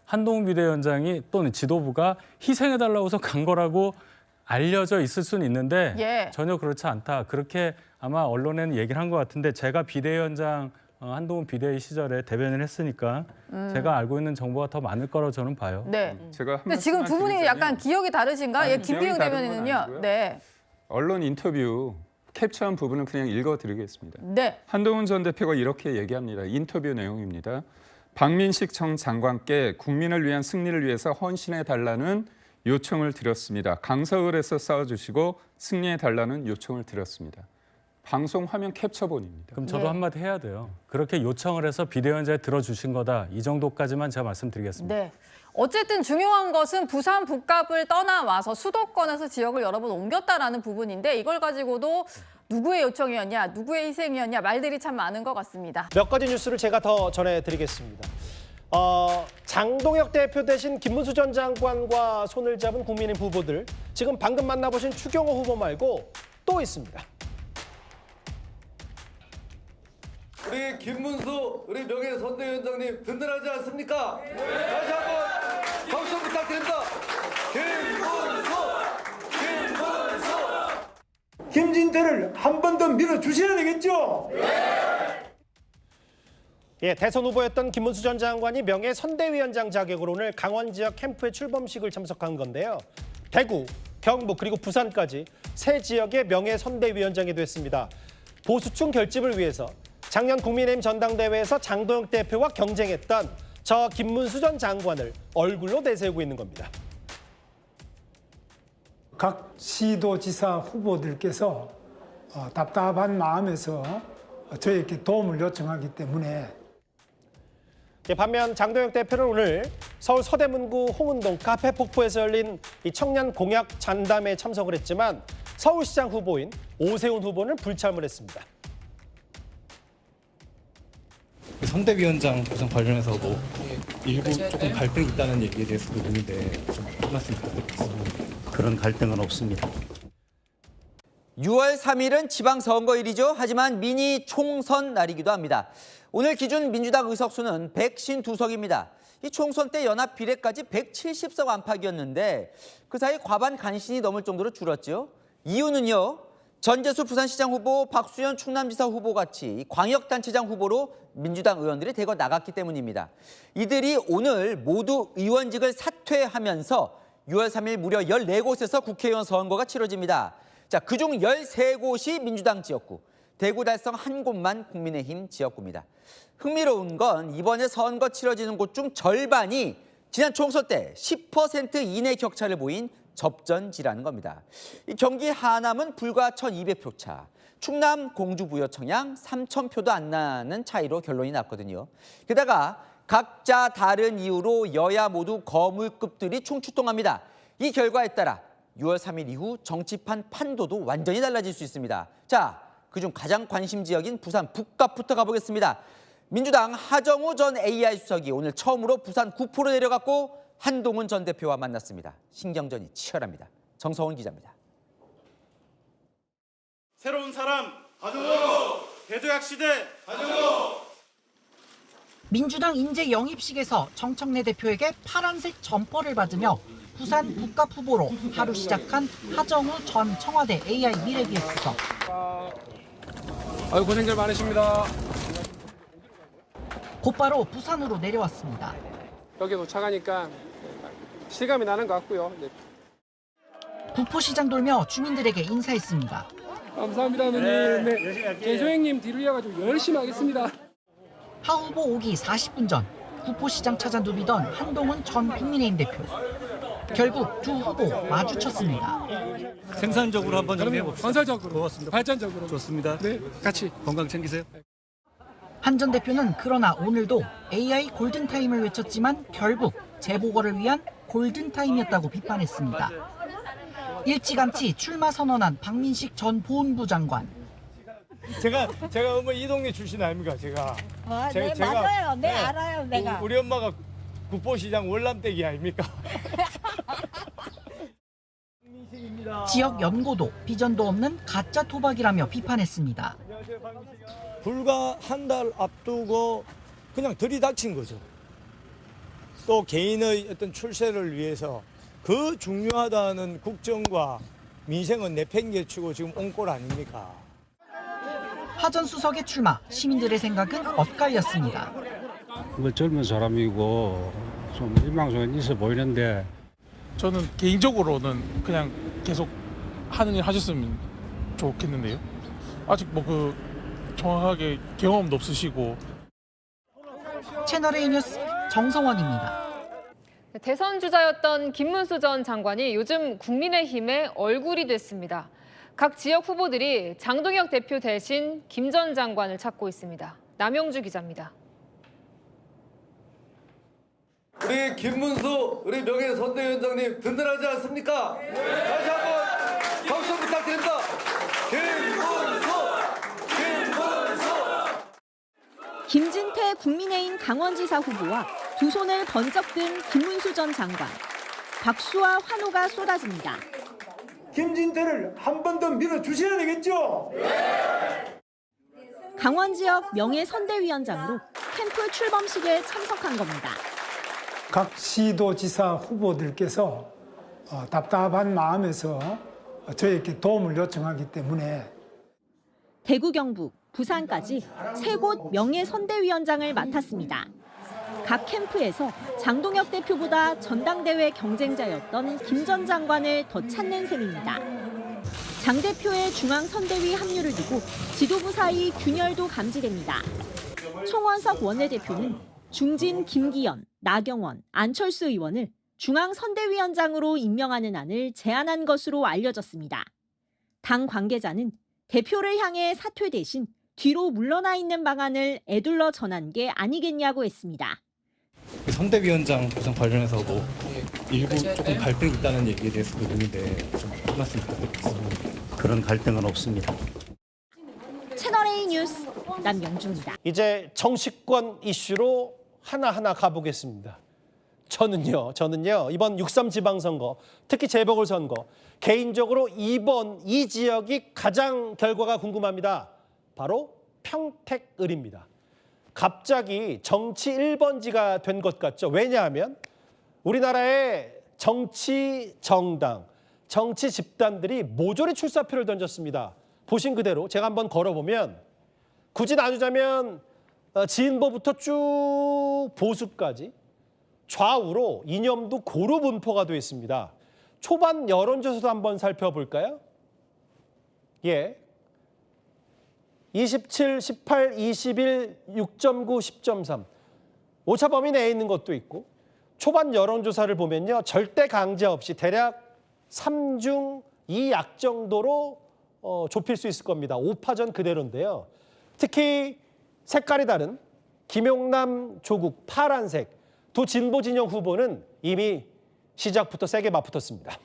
한동훈 비대위원장이 또는 지도부가 희생해달라고 해서 간 거라고 알려져 있을 수는 있는데 예. 전혀 그렇지 않다. 그렇게 아마 언론에는 얘기를 한 것 같은데 제가 비대위원장 한동훈 비대위 시절에 대변을 했으니까 제가 알고 있는 정보가 더 많을 거라고 저는 봐요. 네. 제가 한 근데 지금 두 분이 약간 기억이 다르신가? 아니, 예, 김비영 기억이 다른 건 대변인은요. 아니고요. 네. 언론 인터뷰 캡처한 부분을 그냥 읽어드리겠습니다. 네. 한동훈 전 대표가 이렇게 얘기합니다. 인터뷰 내용입니다. 박민식 전 장관께 국민을 위한 승리를 위해서 헌신해달라는 요청을 드렸습니다. 강서을에서 싸워주시고 승리해달라는 요청을 드렸습니다. 방송 화면 캡처본입니다. 그럼 저도 한마디 해야 돼요. 그렇게 요청을 해서 비대위원장이 들어주신 거다. 이 정도까지만 제가 말씀드리겠습니다. 네. 어쨌든 중요한 것은 부산 북갑을 떠나와서 수도권에서 지역을 여러 번 옮겼다라는 부분인데 이걸 가지고도 누구의 요청이었냐, 누구의 희생이었냐 말들이 참 많은 것 같습니다. 몇 가지 뉴스를 제가 더 전해드리겠습니다. 장동혁 대표 대신 김문수 전 장관과 손을 잡은 국민의힘 후보들. 지금 방금 만나보신 추경호 후보 말고 또 있습니다. 우리 김문수, 우리 명예선대위원장님 든든하지 않습니까? 다시 한번 박수 부탁드립니다. 김문수! 김진태를 한 번 더 밀어주셔야 되겠죠? 예, 대선 후보였던 김문수 전 장관이 명예선대위원장 자격으로 오늘 강원 지역 캠프의 출범식을 참석한 건데요. 대구, 경북 그리고 부산까지 세 지역의 명예선대위원장이 됐습니다. 보수층 결집을 위해서 작년 국민의힘 전당대회에서 장동혁 대표와 경쟁했던 저 김문수 전 장관을 얼굴로 내세우고 있는 겁니다. 각 시도지사 후보들께서 답답한 마음에서 저에게 도움을 요청하기 때문에 반면 장동혁 대표는 오늘 서울 서대문구 홍은동 카페 폭포에서 열린 이 청년 공약 잔담회에 참석을 했지만 서울시장 후보인 오세훈 후보는 불참을 했습니다. 선대위원장 구성 관련해서 뭐 일부 조금 갈등이 있다는 얘기에 대해서도 있는데 좀 말씀 부탁드리겠습니다. 그런 갈등은 없습니다. 6월 3일은 지방선거일이죠. 하지만 미니 총선 날이기도 합니다. 오늘 기준 민주당 의석수는 152석입니다. 이 총선 때 연합 비례까지 170석 안팎이었는데 그 사이 과반 간신히 넘을 정도로 줄었죠. 이유는요. 전재수 부산시장 후보, 박수현 충남지사 후보 같이 광역단체장 후보로 민주당 의원들이 대거 나갔기 때문입니다. 이들이 오늘 모두 의원직을 사퇴하면서 6월 3일 무려 14곳에서 국회의원 선거가 치러집니다. 자, 그중 13곳이 민주당 지역구, 대구 달성 한 곳만 국민의힘 지역구입니다. 흥미로운 건 이번에 선거 치러지는 곳 중 절반이 지난 총선 때 10% 이내 격차를 보인 접전지라는 겁니다. 이 경기 하남은 불과 1,200표 차, 충남 공주부여청양 3,000표도 안 나는 차이로 결론이 났거든요. 게다가 각자 다른 이유로 여야 모두 거물급들이 총출동합니다. 이 결과에 따라 6월 3일 이후 정치판 판도도 완전히 달라질 수 있습니다. 자, 그중 가장 관심 지역인 부산 북갑부터 가보겠습니다. 민주당 하정우 전 AI 수석이 오늘 처음으로 부산 구포로 내려갔고 한동훈 전 대표와 만났습니다. 신경전이 치열합니다. 정성훈 기자입니다. 새로운 사람 가져오! 대도약 시대 가져오! 민주당 인재 영입식에서 정청래 대표에게 파란색 점퍼를 받으며 부산 북갑 후보로 하루 시작한 하정우 전 청와대 AI 미래기획수석. 아유, 고생들 많으십니다. 곧바로 부산으로 내려왔습니다. 여기 도착하니까 실감이 나는 것 같고요. 네. 구포시장 돌며 주민들에게 인사했습니다. 감사합니다, 어머님. 네. 재소행님 뒤를 이어가지고 열심히 하겠습니다. 하 후보 오기 40분 전 구포시장 찾아 누비던 한동훈 전 국민의힘 대표. 결국 두 후보 마주쳤습니다. 생산적으로 한번 좀 해봅시다. 건설적으로, 고맙습니다. 발전적으로. 좋습니다. 네, 같이 건강 챙기세요. 한 전 대표는 그러나 오늘도 AI 골든타임을 외쳤지만 결국 재보궐을 위한 골든타임이었다고 비판했습니다. 일찌감치 출마 선언한 박민식 전 보훈부 장관. 제가 어머 이 동네 출신 아닙니까 제가. 네, 맞아요. 네, 알아요, 내가. 우리 엄마가 국보시장 월남댁이 아닙니까? 지역 연고도 비전도 없는 가짜 토박이라며 비판했습니다. 불과 한 달 앞두고 그냥 들이닥친 거죠. 또 개인의 어떤 출세를 위해서 그 중요하다는 국정과 민생은 내팽개치고 지금 온 꼴 아닙니까? 하 전 수석의 출마, 시민들의 생각은 엇갈렸습니다. 뭐 젊은 사람이고 좀 희망성은 있어 보이는데 저는 개인적으로는 그냥 계속 하는 일 하셨으면 좋겠는데요. 아직 뭐 정확하게 경험도 없으시고. 채널A 뉴스 정성원입니다. 대선 주자였던 김문수 전 장관이 요즘 국민의힘의 얼굴이 됐습니다. 각 지역 후보들이 장동혁 대표 대신 김 전 장관을 찾고 있습니다. 남영주 기자입니다. 우리 김문수 우리 명예선대위원장님 든든하지 않습니까? 다시 한번 박수 부탁드립니다. 김진태 국민의힘 강원지사 후보와 두 손을 번쩍 든 김문수 전 장관. 박수와 환호가 쏟아집니다. 김진태를 한 번 더 밀어주셔야 되겠죠? 강원 지역 명예선대위원장으로 캠프 출범식에 참석한 겁니다. 각 시도지사 후보들께서 답답한 마음에서 저에게 도움을 요청하기 때문에 대구, 경북, 부산까지 세 곳 명예선대위원장을 맡았습니다. 각 캠프에서 장동혁 대표보다 전당대회 경쟁자였던 김 전 장관을 더 찾는 셈입니다. 장 대표의 중앙선대위 합류를 두고 지도부 사이 균열도 감지됩니다. 송원석 원내대표는 중진 김기현, 나경원, 안철수 의원을 중앙선대위원장으로 임명하는 안을 제안한 것으로 알려졌습니다. 당 관계자는 대표를 향해 사퇴 대신 뒤로 물러나 있는 방안을 애둘러 전한 게 아니겠냐고 했습니다. 선대위원장 구성 관련해서 뭐 일부 조금 갈등이 있다는 얘기에 대해서 의문인데 좀 말씀 부탁드리겠습니다. 그런 갈등은 없습니다. 채널A 뉴스 남영주입니다. 이제 정치권 이슈로 하나하나 가보겠습니다. 저는요 이번 6.3 지방선거, 특히 재보궐선거, 개인적으로 이번 이 지역이 가장 결과가 궁금합니다. 바로 평택을입니다. 갑자기 정치 1번지가 된 것 같죠. 왜냐하면 우리나라의 정치 정당, 정치 집단들이 모조리 출사표를 던졌습니다. 보신 그대로 제가 한번 걸어보면 굳이 나누자면 진보부터 쭉 보수까지 좌우로 이념도 고루 분포가 되어 있습니다. 초반 여론조사도 한번 살펴볼까요? 예. 27, 18, 21, 6.9, 10.3. 오차 범위 내에 있는 것도 있고 초반 여론조사를 보면요. 절대 강자 없이 대략 3중 2약 정도로 좁힐 수 있을 겁니다. 5파전 그대로인데요. 특히 색깔이 다른 김용남, 조국, 파란색 두 진보 진영 후보는 이미 시작부터 세게 맞붙었습니다.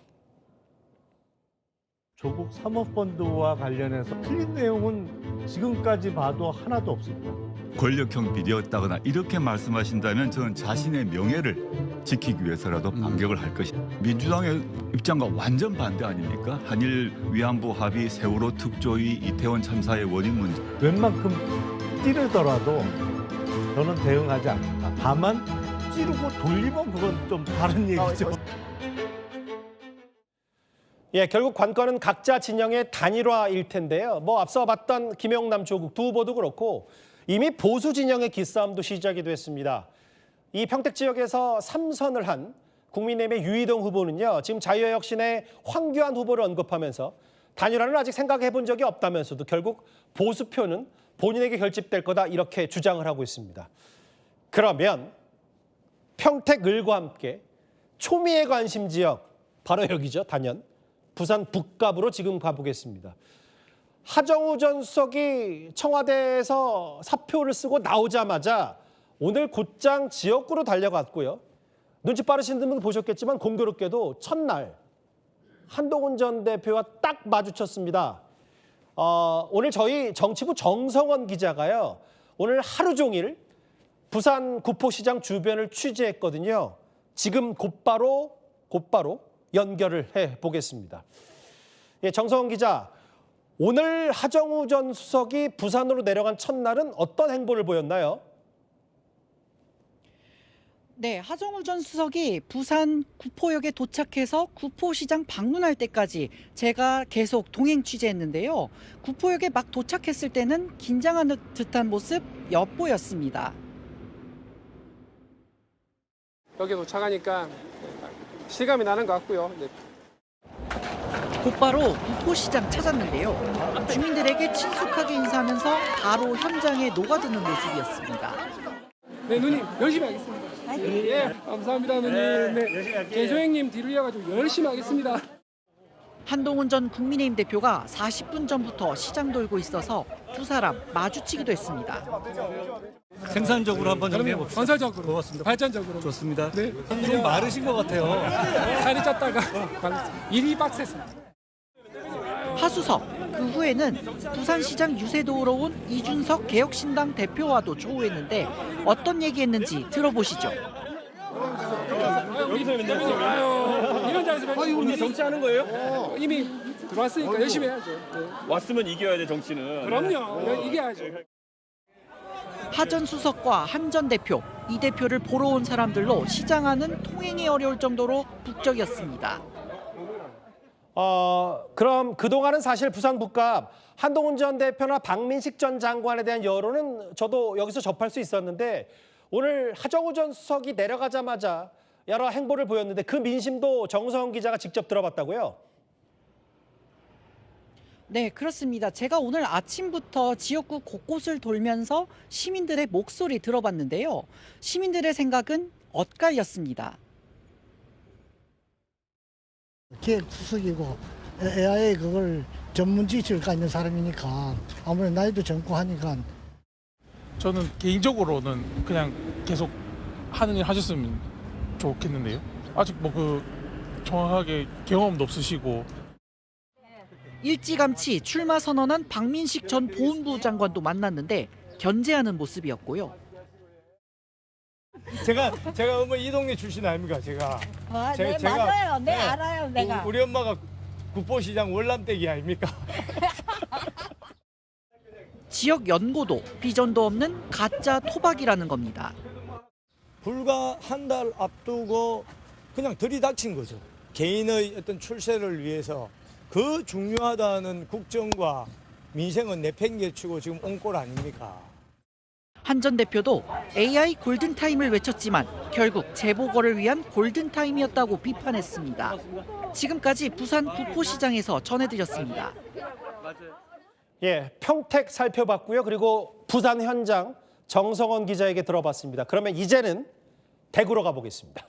조국 사모펀드와 관련해서 틀린 내용은 지금까지 봐도 하나도 없습니다. 권력형 비리였다거나 이렇게 말씀하신다면 저는 자신의 명예를 지키기 위해서라도 반격을 할 것입니다. 민주당의 입장과 완전 반대 아닙니까? 한일 위안부 합의, 세월호 특조위, 이태원 참사의 원인 문제. 웬만큼 찌르더라도 저는 대응하지 않는다. 다만 찌르고 돌리면 그건 좀 다른 얘기죠. 예, 결국 관건은 각자 진영의 단일화일 텐데요. 앞서 봤던 김용남, 조국 두 후보도 그렇고 이미 보수 진영의 기싸움도 시작이 됐습니다. 이 평택 지역에서 3선을 한 국민의힘의 유이동 후보는요. 지금 자유혁신의 황교안 후보를 언급하면서 단일화는 아직 생각해 본 적이 없다면서도 결국 보수표는 본인에게 결집될 거다 이렇게 주장을 하고 있습니다. 그러면 평택을과 함께 초미의 관심 지역 바로 여기죠. 단연. 부산 북갑으로 지금 가보겠습니다. 하정우 전 수석이 청와대에서 사표를 쓰고 나오자마자 오늘 곧장 지역구로 달려갔고요. 눈치 빠르신 분들 보셨겠지만 공교롭게도 첫날 한동훈 전 대표와 딱 마주쳤습니다. 오늘 저희 정치부 정성원 기자가요. 오늘 하루 종일 부산 구포시장 주변을 취재했거든요. 지금 곧바로 연결을 해보겠습니다. 예, 정성원 기자, 오늘 하정우 전 수석이 부산으로 내려간 첫날은 어떤 행보를 보였나요? 네, 하정우 전 수석이 부산 구포역에 도착해서 구포시장 방문할 때까지 제가 계속 동행 취재했는데요. 구포역에 막 도착했을 때는 긴장하는 듯한 모습 엿보였습니다. 여기 도착하니까 실감이 나는 것 같고요. 네. 곧바로 구포시장 찾았는데요. 주민들에게 친숙하게 인사하면서 바로 현장에 녹아드는 모습이었습니다. 네, 누님 열심히 하겠습니다. 예, 감사합니다, 누님. 네, 개소행님 뒤를 이어가지고 열심히 하겠습니다. 한동훈 전 국민의힘 대표가 40분 전부터 시장 돌고 있어서 두 사람 마주치기도 했습니다. 생산적으로 한번 정리해봅시다. 건설적으로, 고맙습니다. 발전적으로. 좋습니다. 네. 좀 마르신 것 같아요. 살이 쪘다가 일이 빡셌습니다. 하수석, 그 후에는 부산시장 유세도우러 온 이준석 개혁신당 대표와도 조우했는데 어떤 얘기했는지 들어보시죠. 여기서 이런 자리에서 우리 정치하는 거예요? 이미 들어왔으니까 열심히 해야죠. 네. 왔으면 이겨야 돼, 정치는. 그럼요. 이겨야죠. 하 전 수석과 한 전 대표, 이 대표를 보러 온 사람들로 시장 안은 통행이 어려울 정도로 북적였습니다. 그럼 그동안은 사실 부산 북갑 한동훈 전 대표나 박민식 전 장관에 대한 여론은 저도 여기서 접할 수 있었는데 오늘 하정우 전 수석이 내려가자마자 여러 행보를 보였는데 그 민심도 정성원 기자가 직접 들어봤다고요? 네, 그렇습니다. 제가 오늘 아침부터 지역구 곳곳을 돌면서 시민들의 목소리 들어봤는데요. 시민들의 생각은 엇갈렸습니다. 기획수석이고 AI 그걸 전문 지식을 갖는 사람이니까 아무래도 나이도 젊고 하니까 저는 개인적으로는 그냥 계속 하는 일 하셨으면 좋겠는데요. 아직 뭐 그 정확하게 경험도 없으시고. 일찌감치 출마 선언한 박민식 전 보훈부 장관도 만났는데 견제하는 모습이었고요. 제가 어머 이 동네 출신 아닙니까 제가. 네, 맞아요. 네, 알아요, 내가. 우리 엄마가 구포시장 월남댁이 아닙니까? 지역 연고도 비전도 없는 가짜 토박이라는 겁니다. 불과 한 달 앞두고 그냥 들이닥친 거죠. 개인의 어떤 출세를 위해서 그 중요하다는 국정과 민생은 내팽개치고 지금 온 꼴 아닙니까? 한 전 대표도 AI 골든타임을 외쳤지만 결국 재보궐을 위한 골든타임이었다고 비판했습니다. 지금까지 부산 구포시장에서 전해드렸습니다. 예, 평택 살펴봤고요. 그리고 부산 현장 정성원 기자에게 들어봤습니다. 그러면 이제는 대구로 가보겠습니다.